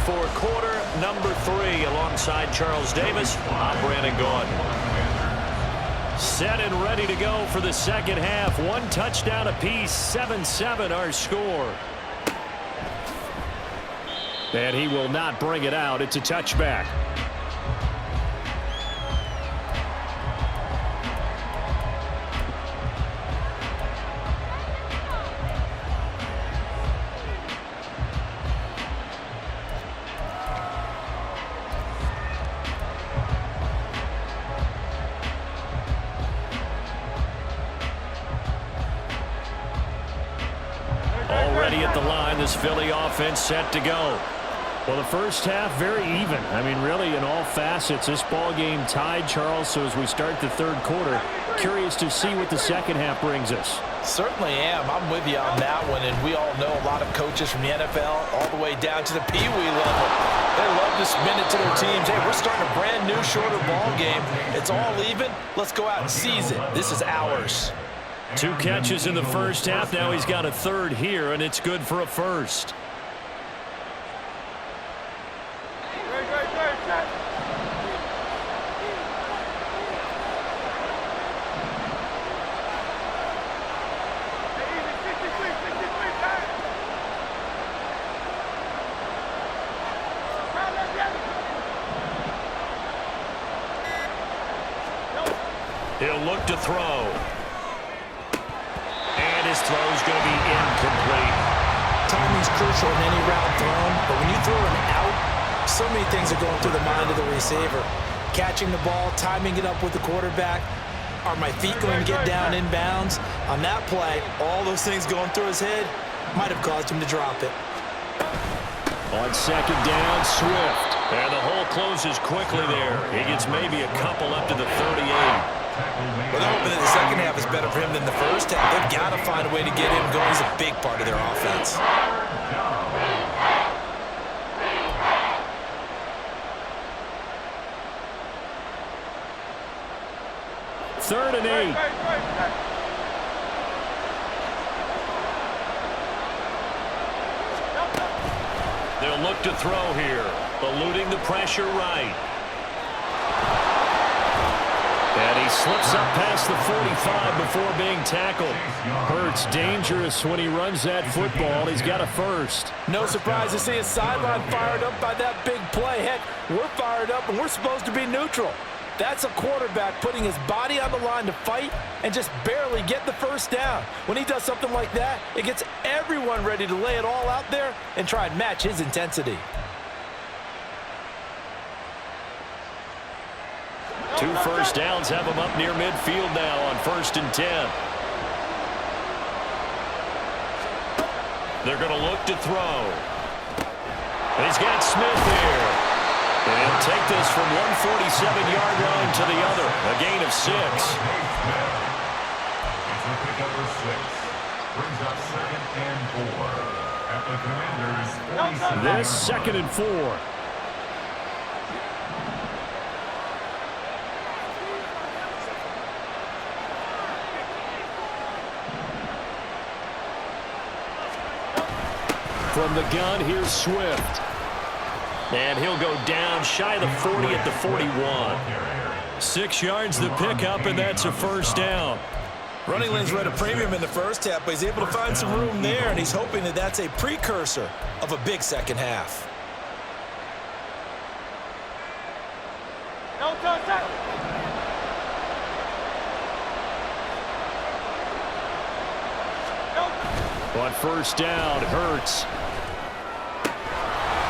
for quarter number 3. Alongside Charles Davis, I'm Brandon Gordon. Set and ready to go for the second half. One touchdown apiece, 7-7 our score. And he will not bring it out. It's a touchback. Already at the line, this Philly offense set to go. Well, the first half, very even. I mean, really, in all facets, this ball game tied, Charles. So as we start the third quarter, curious to see what the second half brings us. Certainly am. I'm with you on that one. And we all know a lot of coaches from the NFL all the way down to the Pee Wee level. They love to spin it to their teams. Hey, we're starting a brand new, shorter ball game. It's all even. Let's go out and seize it. This is ours. 2 catches in the first half. Now he's got a third here, and it's good for a first. He'll look to throw. And his throw is going to be incomplete. Timing's crucial in any route thrown, but when you throw an out, so many things are going through the mind of the receiver. Catching the ball, timing it up with the quarterback. Are my feet going to get down in bounds? On that play, all those things going through his head might have caused him to drop it. On second down, Swift. And the hole closes quickly there. He gets maybe a couple up to the 38. Well, they're hoping that the second half is better for him than the first half. They've got to find a way to get him going. He's a big part of their offense. Third and 8. They'll look to throw here, eluding the pressure right. And he slips up past the 45 before being tackled. Hurts dangerous when he runs that football. He's got a first. No surprise to see his sideline fired up by that big play. Heck, we're fired up and we're supposed to be neutral. That's a quarterback putting his body on the line to fight and just barely get the first down. When he does something like that, it gets everyone ready to lay it all out there and try and match his intensity. 2 first downs have him up near midfield now on 1st and 10. They're going to look to throw. He's got Smith there. And he'll take this from 147-yard line to the other. A gain of 6. This 2nd and 4. From the gun, here's Swift. And he'll go down shy of the 40 at the 41. 6 yards the pickup, and that's a first down. Running lanes were at a premium in the first half, but he's able to find some room there, and he's hoping that that's a precursor of a big second half. On first down, Hurts.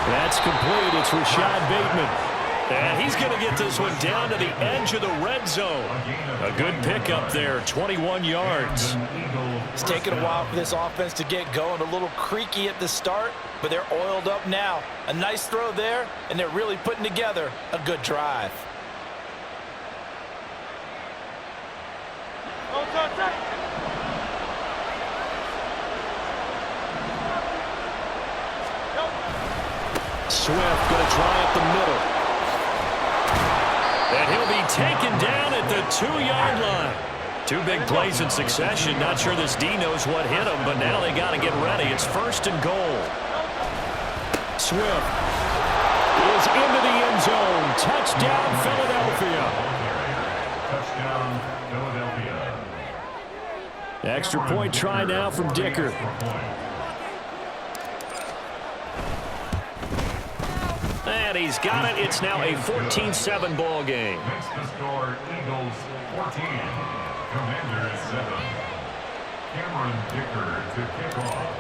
That's complete. It's Rashad Bateman. And he's going to get this one down to the edge of the red zone. A good pickup there, 21 yards. It's taken a while for this offense to get going. A little creaky at the start, but they're oiled up now. A nice throw there, and they're really putting together a good drive. Swift going to try up the middle. And he'll be taken down at the 2-yard line. 2 big plays in succession. Not sure this D knows what hit him, but now they got to get ready. It's 1st and goal. Swift goes into the end zone. Touchdown, Philadelphia. Touchdown, Philadelphia. Extra point try now from Dicker. And he's got it. It's now a 14-7 ball game. Makes the score Eagles 14, Commanders 7. Cameron Dicker to kick off.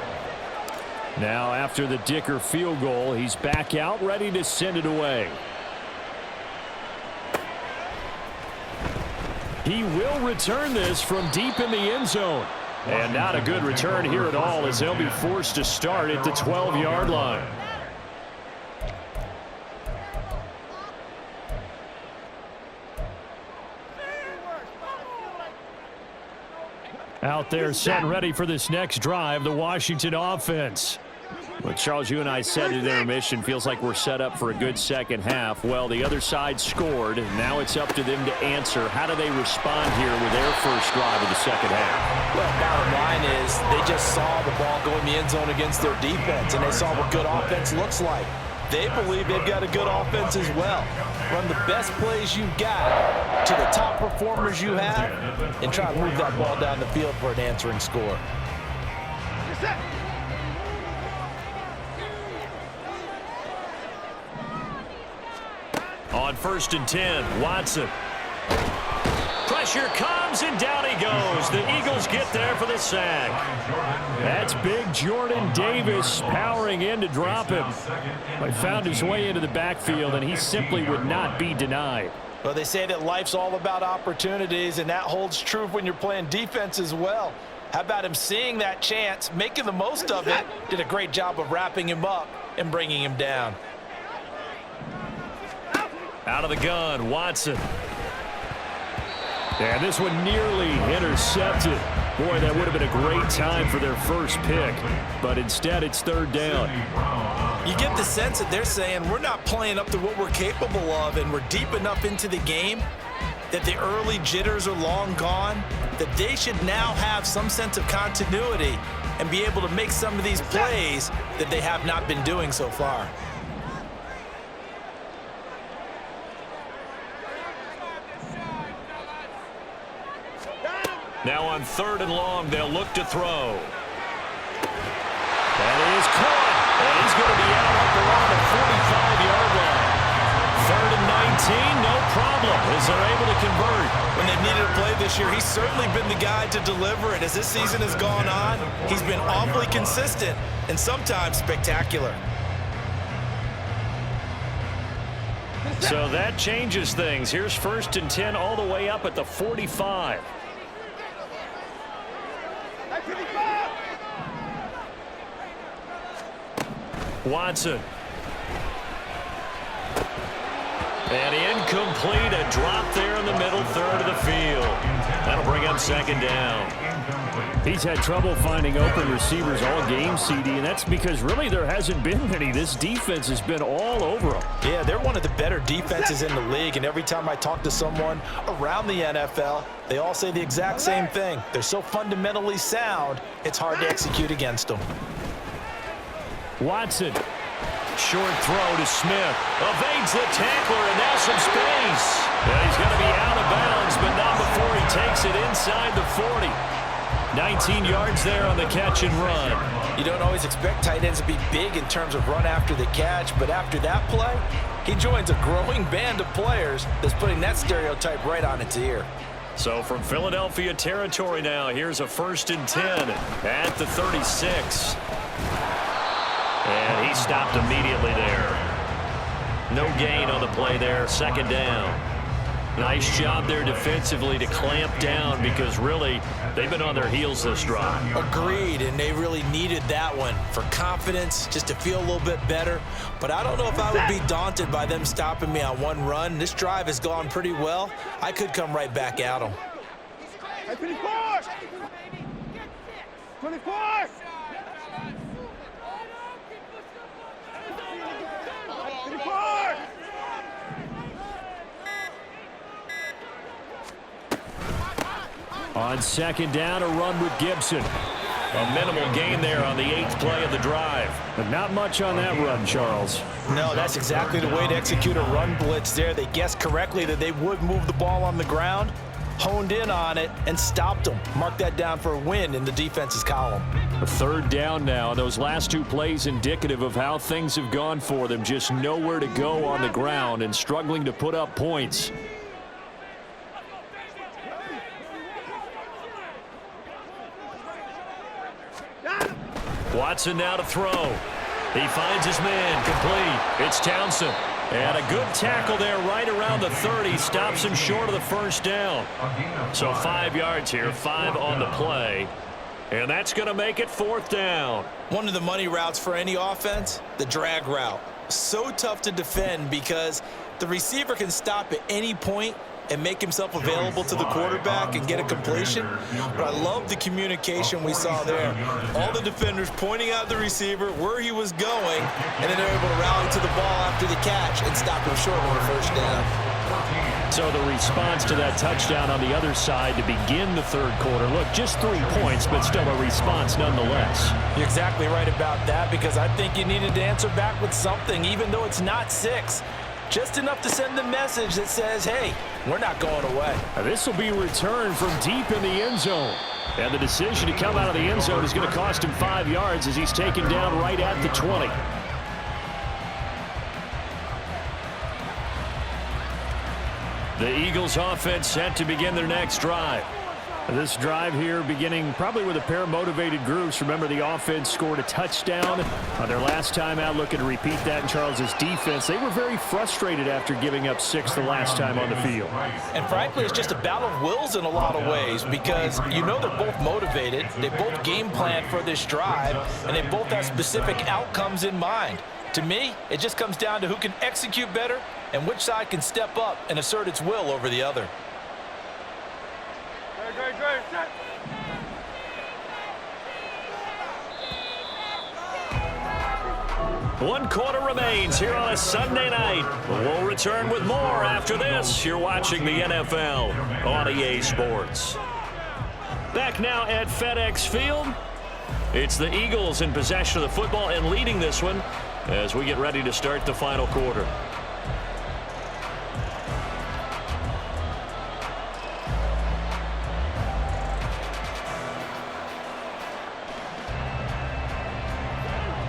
Now after the Dicker field goal, he's back out ready to send it away. He will return this from deep in the end zone. And not a good return here at all, as they'll be forced to start at the 12-yard line. Out there set and ready for this next drive, the Washington offense. Well, Charles, you and I said at intermission, feels like we're set up for a good second half. Well, the other side scored. Now it's up to them to answer. How do they respond here with their first drive of the second half? Well, bottom line is they just saw the ball go in the end zone against their defense, and they saw what good offense looks like. They believe they've got a good offense as well. Run the best plays you've got to the top performers you have, and try to move that ball down the field for an answering score. On 1st and 10, Watson. Pressure comes, and down he goes. The Eagles get there for the sack. That's big Jordan Davis powering in to drop him. He found his way into the backfield, and he simply would not be denied. Well, they say that life's all about opportunities, and that holds true when you're playing defense as well. How about him seeing that chance, making the most of it, did a great job of wrapping him up and bringing him down. Out of the gun, Watson. And this one nearly intercepted. Boy, that would have been a great time for their first pick. But instead, it's 3rd down. You get the sense that they're saying we're not playing up to what we're capable of, and we're deep enough into the game that the early jitters are long gone, that they should now have some sense of continuity and be able to make some of these plays that they have not been doing so far. Now on 3rd and long, they'll look to throw. That is caught, and he's going to be out up around the 45-yard line. 3rd and 19, no problem, as they're able to convert. When they've needed a play this year, he's certainly been the guy to deliver it. As this season has gone on, he's been awfully consistent and sometimes spectacular. So that changes things. Here's 1st and 10 all the way up at the 45. Watson. And incomplete, a drop there in the middle 3rd of the field. That'll bring up 2nd down. He's had trouble finding open receivers all game, CD, and that's because really there hasn't been any. This defense has been all over them. Yeah, they're one of the better defenses in the league, and every time I talk to someone around the NFL, they all say the exact same thing. They're so fundamentally sound, it's hard to execute against them. Watson. Short throw to Smith. Evades the tackler, and now some space. Well, he's going to be out of bounds, but not before he takes it inside the 40. 19 yards there on the catch and run. You don't always expect tight ends to be big in terms of run after the catch, but after that play, he joins a growing band of players that's putting that stereotype right on its ear. So from Philadelphia territory now, here's a 1st and 10 at the 36. And he stopped immediately there. No gain on the play there, 2nd down. Nice job there defensively to clamp down, because really they've been on their heels this drive. Agreed, and they really needed that one for confidence, just to feel a little bit better. But I don't know if I would be daunted by them stopping me on one run. This drive has gone pretty well. I could come right back at them. 24! 24! On 2nd down, a run with Gibson. A minimal gain there on the 8th play of the drive. But not much on that run, Charles. No, that's exactly the way to execute a run blitz there. They guessed correctly that they would move the ball on the ground, honed in on it, and stopped them. Mark that down for a win in the defense's column. A 3rd down now. Those last 2 plays indicative of how things have gone for them. Just nowhere to go on the ground and struggling to put up points. Watson now to throw. He finds his man, complete. It's Townsend. And a good tackle there right around the 30. Stops him short of the 1st down. So 5 yards here, 5 on the play. And that's going to make it 4th down. One of the money routes for any offense, the drag route. So tough to defend because the receiver can stop at any point and make himself available to the quarterback and get a completion. But I love the communication we saw there. All the defenders pointing out the receiver where he was going, and then they're able to rally to the ball after the catch and stop him short of the 1st down. So the response to that touchdown on the other side to begin the 3rd quarter. Look, just 3 points, but still a response nonetheless. You're exactly right about that, because I think you needed to answer back with something, even though it's not 6. Just enough to send the message that says, hey, we're not going away. This will be returned from deep in the end zone. And the decision to come out of the end zone is going to cost him 5 yards as he's taken down right at the 20. The Eagles offense set to begin their next drive. This drive here beginning probably with a pair of motivated groups. Remember, the offense scored a touchdown on their last time out. Looking to repeat that in Charles's defense. They were very frustrated after giving up 6 the last time on the field. And frankly, it's just a battle of wills in a lot of ways, because you know they're both motivated. They both game plan for this drive, and they both have specific outcomes in mind. To me, it just comes down to who can execute better and which side can step up and assert its will over the other. One quarter remains here on a Sunday night. We'll return with more after this. You're watching the NFL on EA Sports. Back now at FedEx Field. It's the Eagles in possession of the football and leading this one as we get ready to start the final quarter.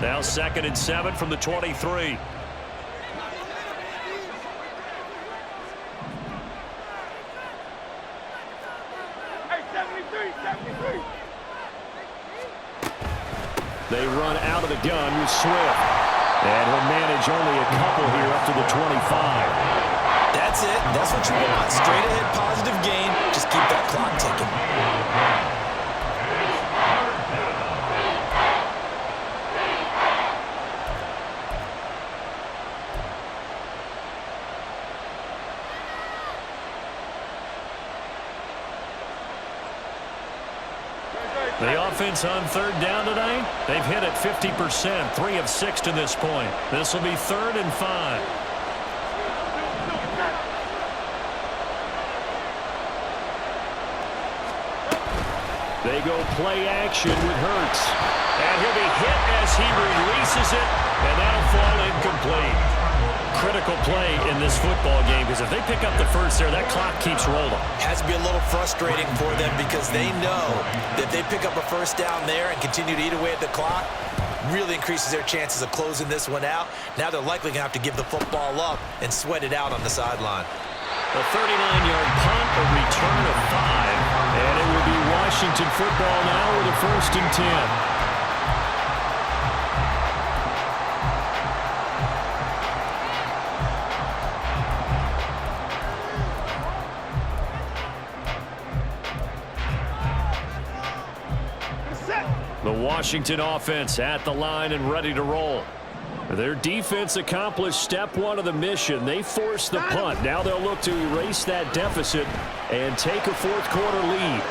Now 2nd and 7 from the 23. Hey, 73. They run out of the gun with Swift. And he'll manage only a couple here up to the 25. That's it. That's what you want. Straight ahead positive gain. Just keep that clock ticking. The offense on 3rd down tonight, they've hit it 50%, 3 of 6 to this point. This will be 3rd and 5. They go play action with Hurts. And he'll be hit as he releases it, and that'll fall incomplete. Critical play in this football game, because if they pick up the first there, that clock keeps rolling. Has to be a little frustrating for them, because they know that if they pick up a 1st down there and continue to eat away at the clock, really increases their chances of closing this one out. Now they're likely going to have to give the football up and sweat it out on the sideline. A 39-yard punt, a return of 5, and it will be Washington football now with a 1st and 10. The Washington offense at the line and ready to roll. Their defense accomplished step 1 of the mission. They forced the punt. Now they'll look to erase that deficit and take a 4th quarter lead.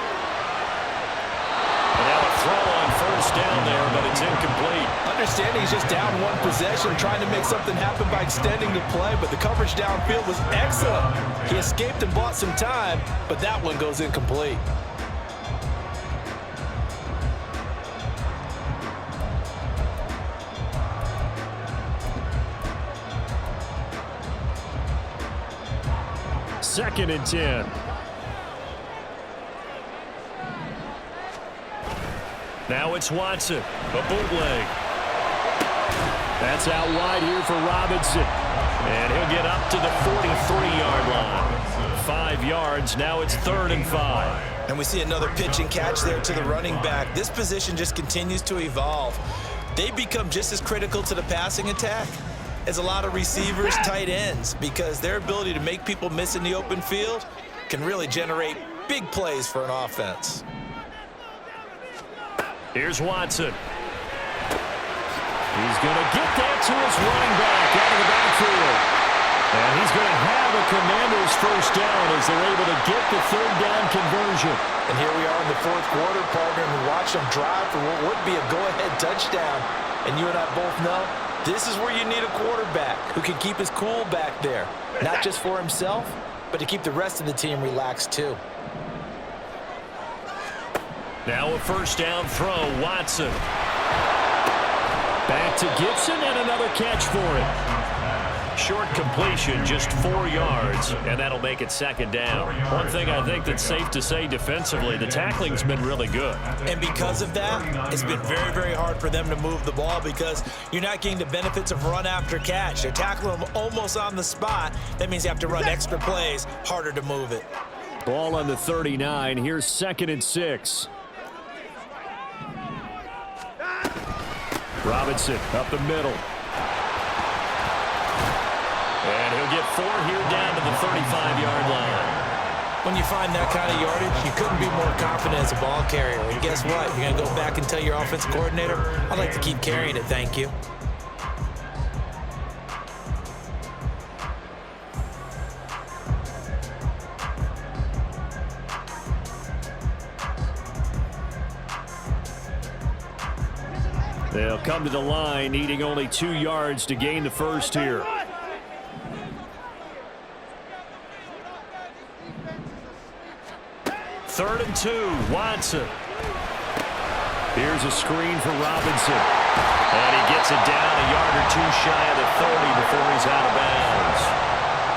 And now a throw on 1st down there, but it's incomplete. Understanding he's just down 1 possession, trying to make something happen by extending the play, but the coverage downfield was excellent. He escaped and bought some time, but that one goes incomplete. 2nd and 10. Now it's Watson, a bootleg. That's out wide here for Robinson. And he'll get up to the 43-yard line. 5 yards, now it's 3rd and 5. And we see another pitch and catch there to the running back. This position just continues to evolve. They become just as critical to the passing attack as a lot of receivers, tight ends, because their ability to make people miss in the open field can really generate big plays for an offense. Here's Watson. He's going to get that to his running back out of the backfield. And he's going to have a Commanders first down as they're able to get the 3rd down conversion. And here we are in the 4th quarter, partner, and we watch them drive for what would be a go-ahead touchdown. And you and I both know this is where you need a quarterback who can keep his cool back there, not just for himself, but to keep the rest of the team relaxed too. Now a first down throw, Watson. Back to Gibson and another catch for him. Short completion, just 4 yards, and that'll make it 2nd down. One thing I think that's safe to say defensively, the tackling's been really good. And because of that, it's been very, very hard for them to move the ball because you're not getting the benefits of run after catch. They're tackling them almost on the spot. That means you have to run extra plays, harder to move it. Ball on the 39. Here's 2nd and 6. Robinson up the middle. And he'll get 4 here down to the 35-yard line. When you find that kind of yardage, you couldn't be more confident as a ball carrier. And guess what? You're going to go back and tell your offensive coordinator, I'd like to keep carrying it, thank you. They'll come to the line, needing only 2 yards to gain the first here. Third and 2, Watson. Here's a screen for Robinson. And he gets it down a yard or 2 shy of the 30 before he's out of bounds.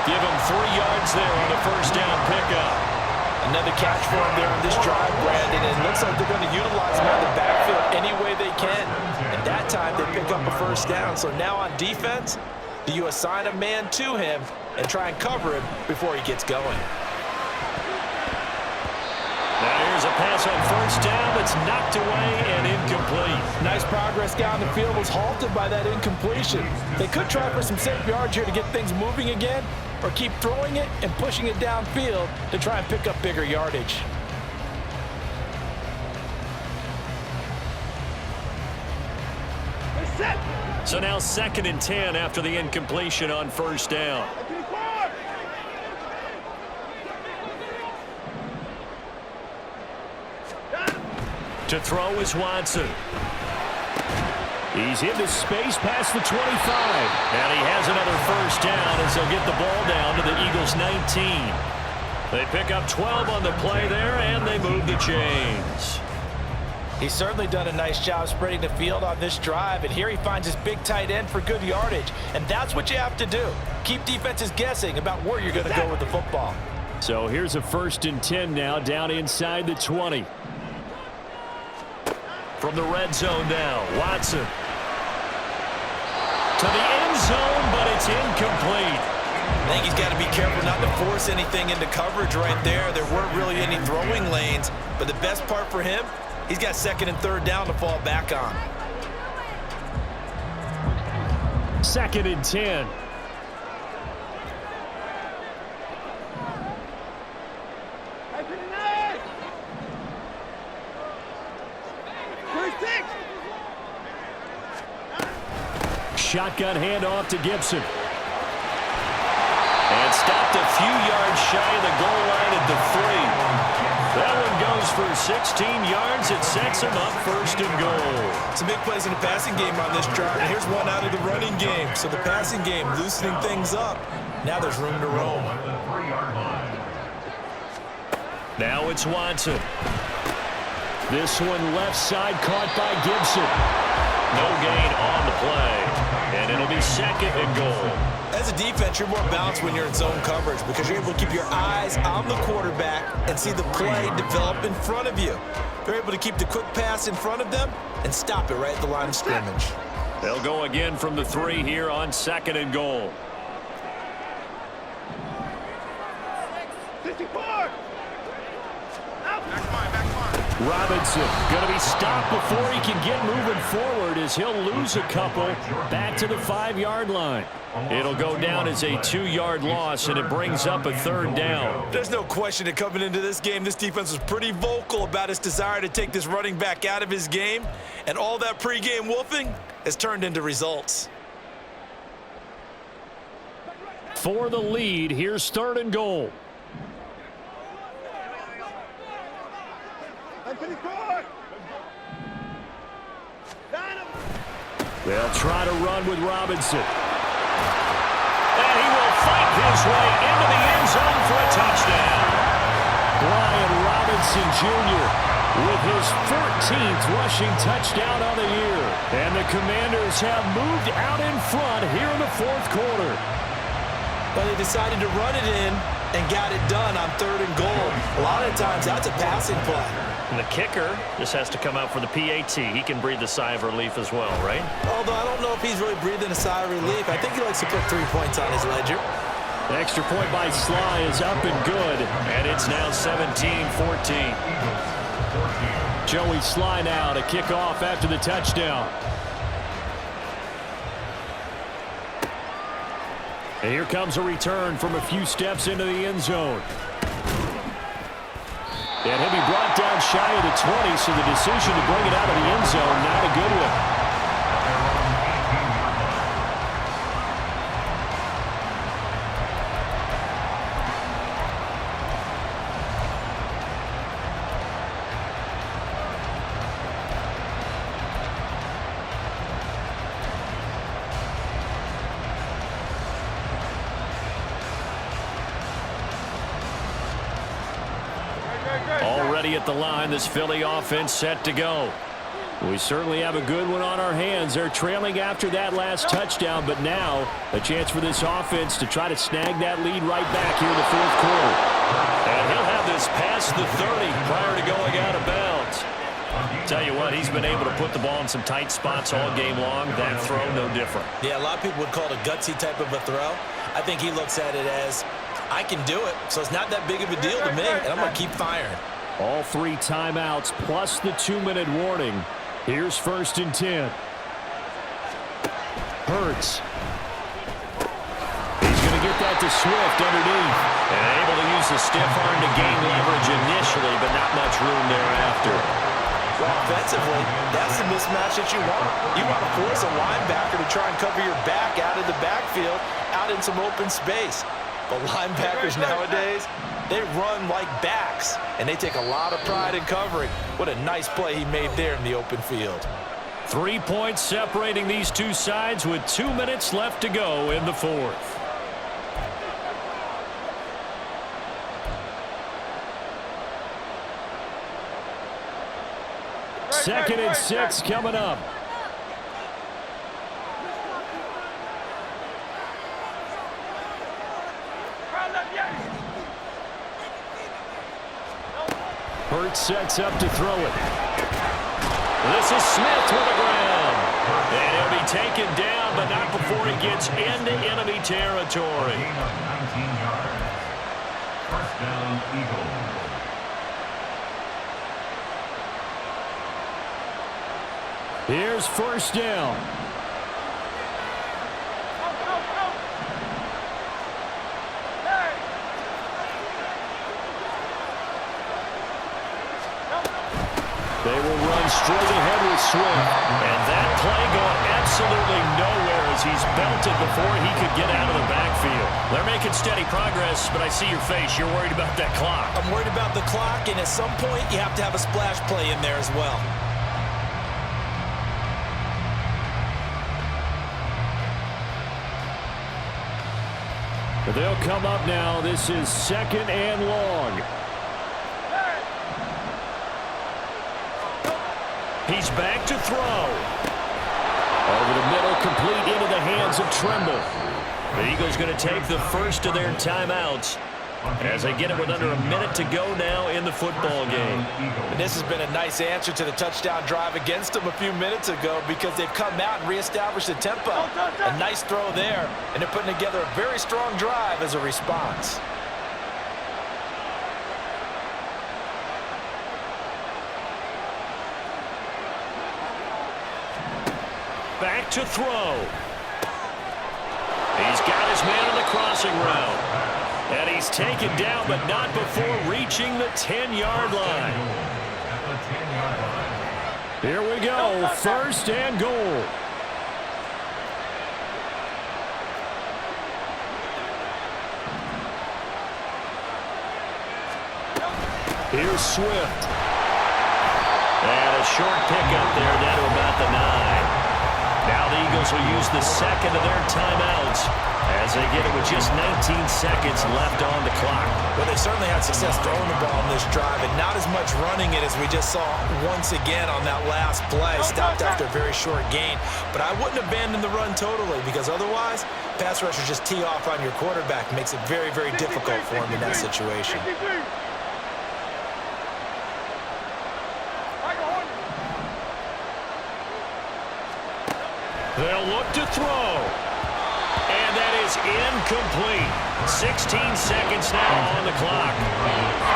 Give him 3 yards there on the first down pickup. Another catch for him there on this drive, Brandon. And it looks like they're going to utilize him out of the backfield any way they can. And that time they pick up a first down. So now on defense, do you assign a man to him and try and cover him before he gets going? Now here's a pass on first down that's knocked away and incomplete. Nice progress down the field, was halted by that incompletion. They could try for some safe yards here to get things moving again, or keep throwing it and pushing it downfield to try and pick up bigger yardage. So now 2nd and 10 after the incompletion on first down. To throw is Watson. He's into space past the 25. And he has another first down as they'll get the ball down to the Eagles' 19. They pick up 12 on the play there, and they move the chains. He's certainly done a nice job spreading the field on this drive, and here he finds his big tight end for good yardage. And that's what you have to do. Keep defenses guessing about where you're going to go with the football. So here's a 1st and 10 now, down inside the 20. From the red zone now, Watson. To the end zone, but it's incomplete. I think he's got to be careful not to force anything into coverage right there. There weren't really any throwing lanes, but the best part for him, he's got 2nd and 3rd down to fall back on. 2nd and 10. Shotgun handoff to Gibson. And stopped a few yards shy of the goal line at the 3. That one goes for 16 yards. It sets him up 1st and goal. Some big plays in the passing game on this drive. And here's one out of the running game. So the passing game loosening things up. Now there's room to roam. Now it's Watson. This one left side caught by Gibson. No gain on the play. And it'll be 2nd and goal. As a defense, you're more balanced when you're in zone coverage because you're able to keep your eyes on the quarterback and see the play develop in front of you. They're able to keep the quick pass in front of them and stop it right at the line of scrimmage. They'll go again from the 3 here on 2nd and goal. 54. Robinson going to be stopped before he can get moving forward as he'll lose a couple back to the 5-yard line. It'll go down as a 2-yard loss, and it brings up a 3rd down. There's no question that coming into this game, this defense was pretty vocal about its desire to take this running back out of his game, and all that pregame wolfing has turned into results. For the lead, here's 3rd and goal. They'll try to run with Robinson. And he will fight his way into the end zone for a touchdown. Brian Robinson Jr. with his 14th rushing touchdown on the year. And the Commanders have moved out in front here in the 4th quarter. But they decided to run it in and got it done on 3rd and goal. A lot of times that's a passing play. And the kicker just has to come out for the PAT. He can breathe a sigh of relief as well, right? Although I don't know if he's really breathing a sigh of relief. I think he likes to put 3 points on his ledger. The extra point by Sly is up and good, and it's now 17-14. Joey Sly now to kick off after the touchdown. And here comes a return from a few steps into the end zone. And he'll be brought down shy of the 20, so the decision to bring it out of the end zone, not a good one. Already at the line, this Philly offense set to go. We certainly have a good one on our hands. They're trailing after that last touchdown, but now a chance for this offense to try to snag that lead right back here in the 4th quarter. And he'll have this past the 30 prior to going out of bounds. Tell you what, he's been able to put the ball in some tight spots all game long. That throw, no different. Yeah, a lot of people would call it a gutsy type of a throw. I think he looks at it as, I can do it, so it's not that big of a deal to me, and I'm going to keep firing. All 3 timeouts plus the 2-minute warning. Here's 1st and 10. Hurts. He's going to get that to Swift underneath. And able to use the stiff arm to gain leverage initially, but not much room thereafter. Offensively, that's the mismatch that you want. You want to force a linebacker to try and cover your back out of the backfield, out in some open space. But linebackers nowadays, they run like backs, and they take a lot of pride in covering. What a nice play he made there in the open field. 3 points separating these two sides with 2 minutes left to go in the 4th. Second and 6 coming up. Hurts sets up to throw it. This is Smith with the ground. And he'll be taken down, but not before he gets into enemy territory. 19 yards. 1st down, Eagles. Here's 1st down. They will run straight ahead with Swift. And that play going absolutely nowhere as he's belted before he could get out of the backfield. They're making steady progress, but I see your face. You're worried about that clock. I'm worried about the clock, and at some point you have to have a splash play in there as well. They'll come up now. This is 2nd and long. He's back to throw. Over the middle, complete into the hands of Tremble. The Eagles going to take the first of their timeouts as they get it with under a minute to go now in the football game. And this has been a nice answer to the touchdown drive against them a few minutes ago because they've come out and reestablished the tempo. A nice throw there, and they're putting together a very strong drive as a response. Back to throw. He's got his man on the crossing route. And he's taken down, but not before reaching the 10-yard line. Here we go, first and goal. Here's Swift. And a short pickup there down to about the 9. Now the Eagles will use the second of their timeouts as they get it with just 19 seconds left on the clock. Well, they certainly had success throwing the ball in this drive and not as much running it as we just saw once again on that last play. Stopped after a very short gain. But I wouldn't abandon the run totally because otherwise, pass rushers just tee off on your quarterback. Makes it very, very difficult for him in that situation. They'll look to throw. And that is incomplete. 16 seconds now on the clock.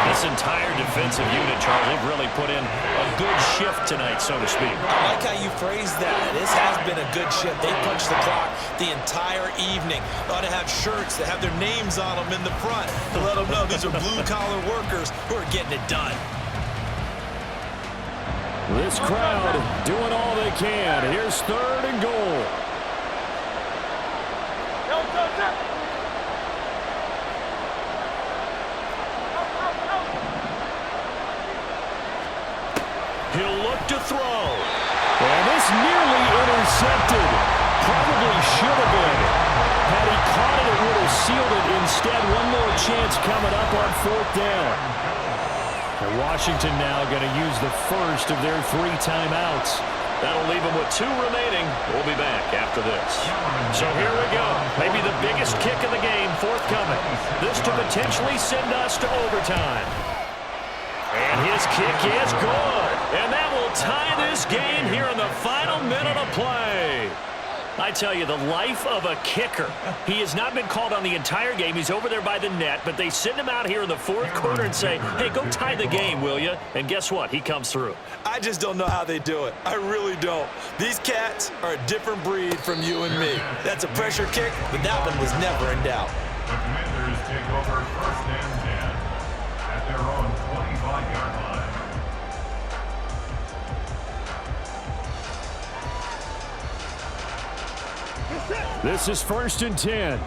This entire defensive unit, Charles, they've really put in a good shift tonight, so to speak. I like how you phrased that. This has been a good shift. They punched the clock the entire evening. They ought to have shirts that have their names on them in the front to let them know these are blue-collar workers who are getting it done. This crowd doing all they can. Here's third and goal. He'll look to throw. And this nearly intercepted. Probably should have been. Had he caught it, it would have sealed it. Instead, one more chance coming up on fourth down. And Washington now going to use the first of their 3 timeouts. That'll leave them with 2 remaining. We'll be back after this. So here we go. Maybe the biggest kick of the game forthcoming. This to potentially send us to overtime. And his kick is good. And that will tie this game here in the final minute of play. I tell you, the life of a kicker. He has not been called on the entire game. He's over there by the net, but they send him out here in the fourth quarter and say, hey, go tie the game, will you? And guess what? He comes through. I just don't know how they do it. I really don't. These cats are a different breed from you and me. That's a pressure kick, but that one was never in doubt. The Commanders take over first and 10 at their own 25-yard line. This is first and 10.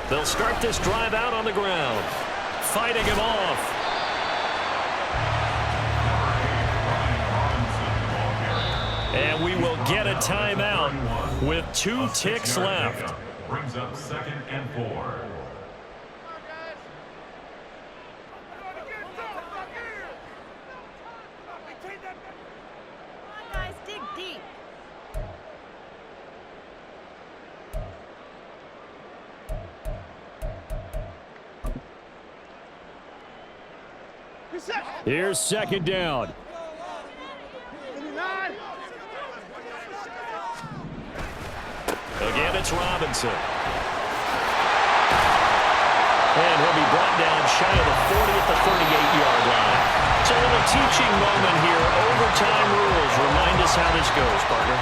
They'll start this drive out on the ground. Fighting him off. And we will get a timeout with 2 ticks left. Brings up second and 4. Guys, dig deep. Here's second down. Again, it's Robinson. And he'll be brought down shy of the 40 at the 38-yard line. It's a little teaching moment here. Overtime rules. Remind us how this goes, partner.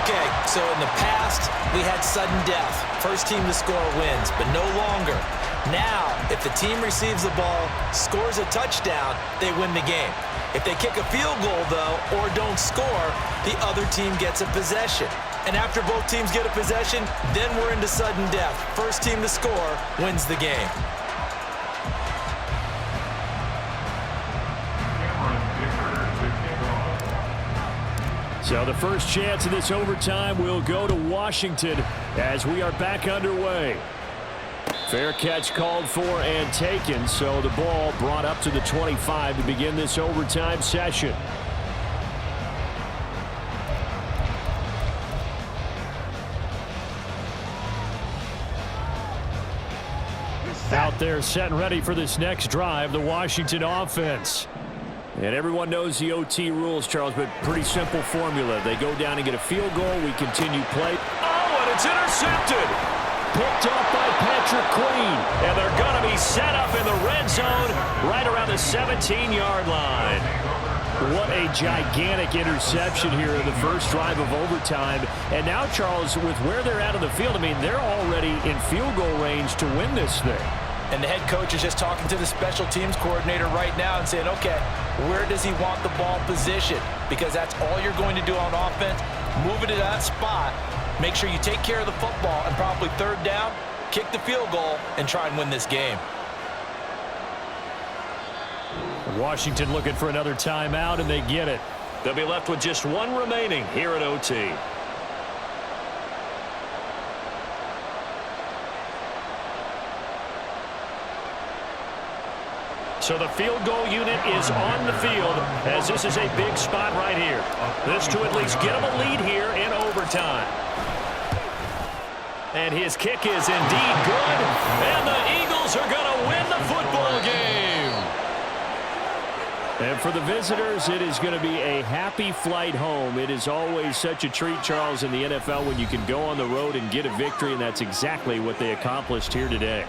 Okay, so in the past, we had sudden death. First team to score wins, but no longer. Now, if the team receives the ball, scores a touchdown, they win the game. If they kick a field goal, though, or don't score, the other team gets a possession. And after both teams get a possession, then we're into sudden death. First team to score wins the game. So the first chance of this overtime will go to Washington as we are back underway. Fair catch called for and taken, so the ball brought up to the 25 to begin this overtime session. Out there set and ready for this next drive, the Washington offense. And everyone knows the OT rules, Charles, but pretty simple formula. They go down and get a field goal. We continue play. Oh, and it's intercepted. Picked off by Patrick Queen. And they're going to be set up in the red zone right around the 17-yard line. What a gigantic interception here in the first drive of overtime. And now, Charles, with where they're at on the field, I mean, they're already in field goal range to win this thing. And the head coach is just talking to the special teams coordinator right now and saying, okay, where does he want the ball positioned? Because that's all you're going to do on offense. Move it to that spot. Make sure you take care of the football and probably third down, kick the field goal, and try and win this game. Washington looking for another timeout, and they get it. They'll be left with just one remaining here at OT. So the field goal unit is on the field as this is a big spot right here. This to at least get them a lead here in overtime. And his kick is indeed good. And the Eagles are going to win the football game. And for the visitors, it is going to be a happy flight home. It is always such a treat, Charles, in the NFL when you can go on the road and get a victory, and that's exactly what they accomplished here today.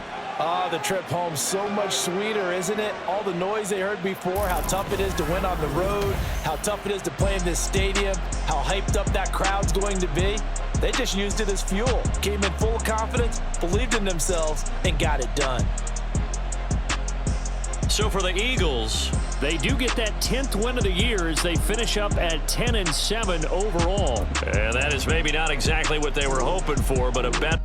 The trip home so much sweeter, isn't it? All the noise they heard before, how tough it is to win on the road, how tough it is to play in this stadium, how hyped up that crowd's going to be. They just used it as fuel, came in full of confidence, believed in themselves, and got it done. So for the Eagles, they do get that 10th win of the year as they finish up at 10-7 overall. And that is maybe not exactly what they were hoping for, but a better